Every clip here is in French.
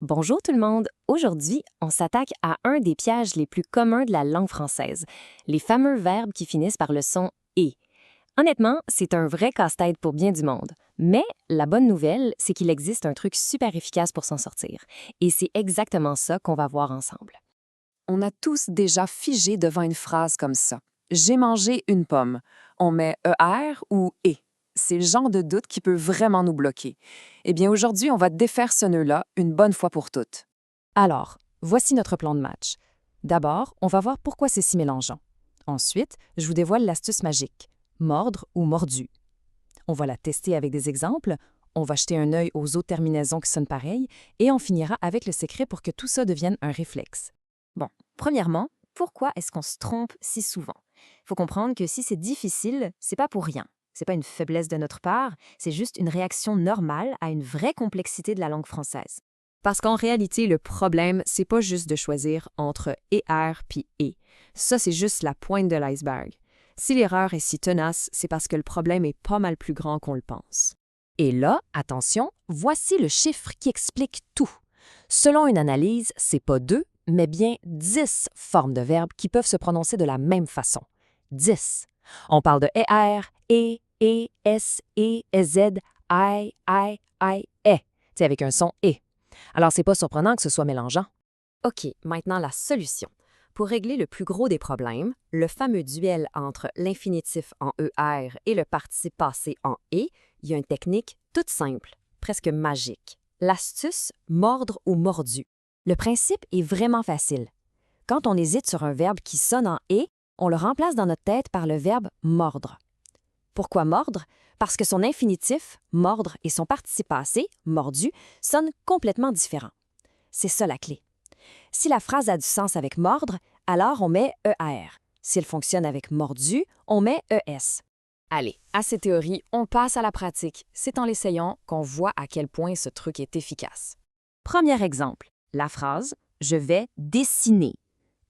Bonjour tout le monde! Aujourd'hui, on s'attaque à un des pièges les plus communs de la langue française, les fameux verbes qui finissent par le son « et ». Honnêtement, c'est un vrai casse-tête pour bien du monde. Mais la bonne nouvelle, c'est qu'il existe un truc super efficace pour s'en sortir. Et c'est exactement ça qu'on va voir ensemble. On a tous déjà figé devant une phrase comme ça. J'ai mangé une pomme. On met ER ou E. C'est le genre de doute qui peut vraiment nous bloquer. Eh bien, aujourd'hui, on va défaire ce nœud-là une bonne fois pour toutes. Alors, voici notre plan de match. D'abord, on va voir pourquoi c'est si mélangeant. Ensuite, je vous dévoile l'astuce magique, mordre ou mordu. On va la tester avec des exemples, on va jeter un œil aux autres terminaisons qui sonnent pareil, et on finira avec le secret pour que tout ça devienne un réflexe. Bon, premièrement, pourquoi est-ce qu'on se trompe si souvent? Il faut comprendre que si c'est difficile, c'est pas pour rien. C'est pas une faiblesse de notre part, c'est juste une réaction normale à une vraie complexité de la langue française. Parce qu'en réalité, le problème, c'est pas juste de choisir entre ER puis E. Ça, c'est juste la pointe de l'iceberg. Si l'erreur est si tenace, c'est parce que le problème est pas mal plus grand qu'on le pense. Et là, attention, voici le chiffre qui explique tout. Selon une analyse, c'est pas 2, mais bien 10 formes de verbes qui peuvent se prononcer de la même façon. 10. On parle de ER, S, Z, I, E. C'est avec un son E. Alors, c'est pas surprenant que ce soit mélangeant. OK, maintenant la solution. Pour régler le plus gros des problèmes, le fameux duel entre l'infinitif en ER et le participe passé en E, il y a une technique toute simple, presque magique. L'astuce mordre ou mordu. Le principe est vraiment facile. Quand on hésite sur un verbe qui sonne en « et », on le remplace dans notre tête par le verbe « mordre ». Pourquoi mordre? Parce que son infinitif, mordre, et son participe passé, mordu, sonnent complètement différents. C'est ça la clé. Si la phrase a du sens avec mordre, alors on met ER. Si elle fonctionne avec mordu, on met ES. Allez, à ces théories, on passe à la pratique. C'est en l'essayant qu'on voit à quel point ce truc est efficace. Premier exemple, la phrase « je vais dessiner ».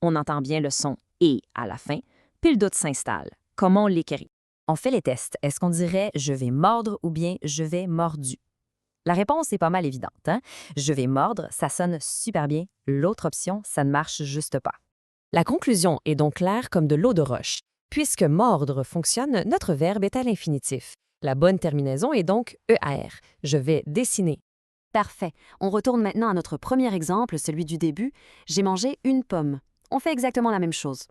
On entend bien le son « et » à la fin, puis le doute s'installe. Comment on l'écrit? On fait les tests. Est-ce qu'on dirait « je vais mordre » ou bien « je vais mordu ». La réponse est pas mal évidente, hein? Je vais mordre, ça sonne super bien. L'autre option, ça ne marche juste pas. La conclusion est donc claire comme de l'eau de roche. Puisque mordre fonctionne, notre verbe est à l'infinitif. La bonne terminaison est donc ER. Je vais dessiner. Parfait. On retourne maintenant à notre premier exemple, celui du début. J'ai mangé une pomme. On fait exactement la même chose.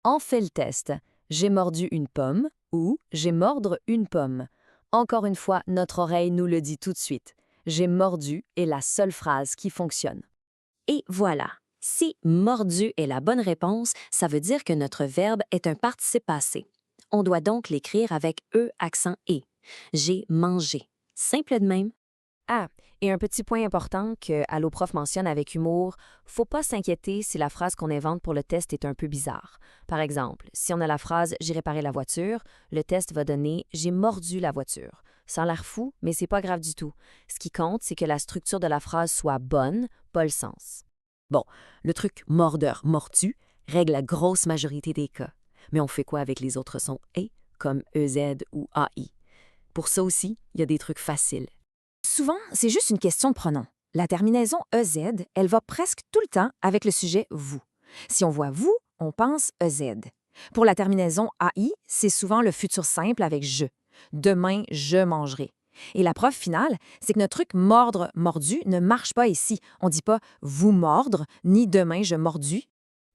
On fait le test. J'ai mordu une pomme ou j'ai mordre une pomme. Encore une fois, notre oreille nous le dit tout de suite. J'ai mordu est la seule phrase qui fonctionne. Et voilà. Si mordu est la bonne réponse, ça veut dire que notre verbe est un participe passé. On doit donc l'écrire avec E accent E. J'ai mangé. Simple de même. Ah, et un petit point important que Alloprof mentionne avec humour, faut pas s'inquiéter si la phrase qu'on invente pour le test est un peu bizarre. Par exemple, si on a la phrase « j'ai réparé la voiture », le test va donner « j'ai mordu la voiture ». Ça a l'air fou, mais c'est pas grave du tout. Ce qui compte, c'est que la structure de la phrase soit bonne, pas le sens. Bon, le truc mordeur, mortu règle la grosse majorité des cas. Mais on fait quoi avec les autres sons « et » comme EZ ou AI? Pour ça aussi, il y a des trucs faciles. Souvent, c'est juste une question de pronom. La terminaison EZ, elle va presque tout le temps avec le sujet « vous ». Si on voit « vous », on pense EZ. Pour la terminaison AI, c'est souvent le futur simple avec « je ». Demain, je mangerai. Et la preuve finale, c'est que notre truc mordre, mordu ne marche pas ici. On ne dit pas « vous mordre » ni « demain, je mordu ».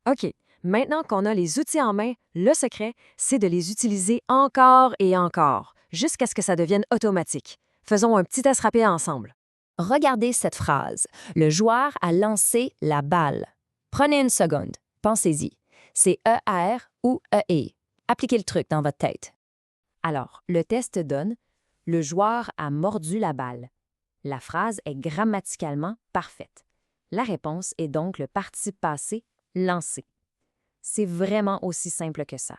OK, maintenant qu'on a les outils en main, le secret, c'est de les utiliser encore et encore, jusqu'à ce que ça devienne automatique. Faisons un petit test rapide ensemble. Regardez cette phrase. Le joueur a lancé la balle. Prenez une seconde. Pensez-y. C'est ER ou EE. Appliquez le truc dans votre tête. Alors, le test donne « Le joueur a mordu la balle ». La phrase est grammaticalement parfaite. La réponse est donc le participe passé « lancer ». C'est vraiment aussi simple que ça.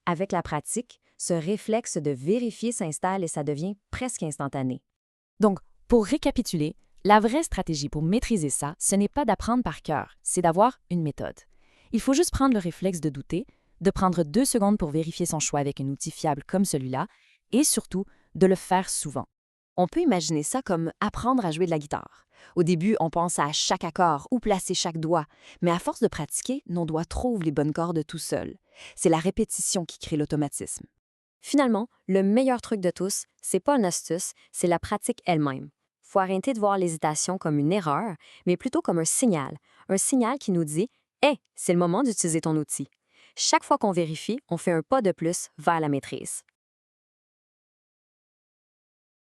Avec la pratique, ce réflexe de vérifier s'installe et ça devient presque instantané. Donc, pour récapituler, la vraie stratégie pour maîtriser ça, ce n'est pas d'apprendre par cœur, c'est d'avoir une méthode. Il faut juste prendre le réflexe de douter, de prendre 2 secondes pour vérifier son choix avec un outil fiable comme celui-là, et surtout, de le faire souvent. On peut imaginer ça comme apprendre à jouer de la guitare. Au début, on pense à chaque accord, où placer chaque doigt, mais à force de pratiquer, nos doigts trouvent les bonnes cordes tout seuls. C'est la répétition qui crée l'automatisme. Finalement, le meilleur truc de tous, c'est pas une astuce, c'est la pratique elle-même. Faut arrêter de voir l'hésitation comme une erreur, mais plutôt comme un signal qui nous dit « Hey, c'est le moment d'utiliser ton outil ». Chaque fois qu'on vérifie, on fait un pas de plus vers la maîtrise.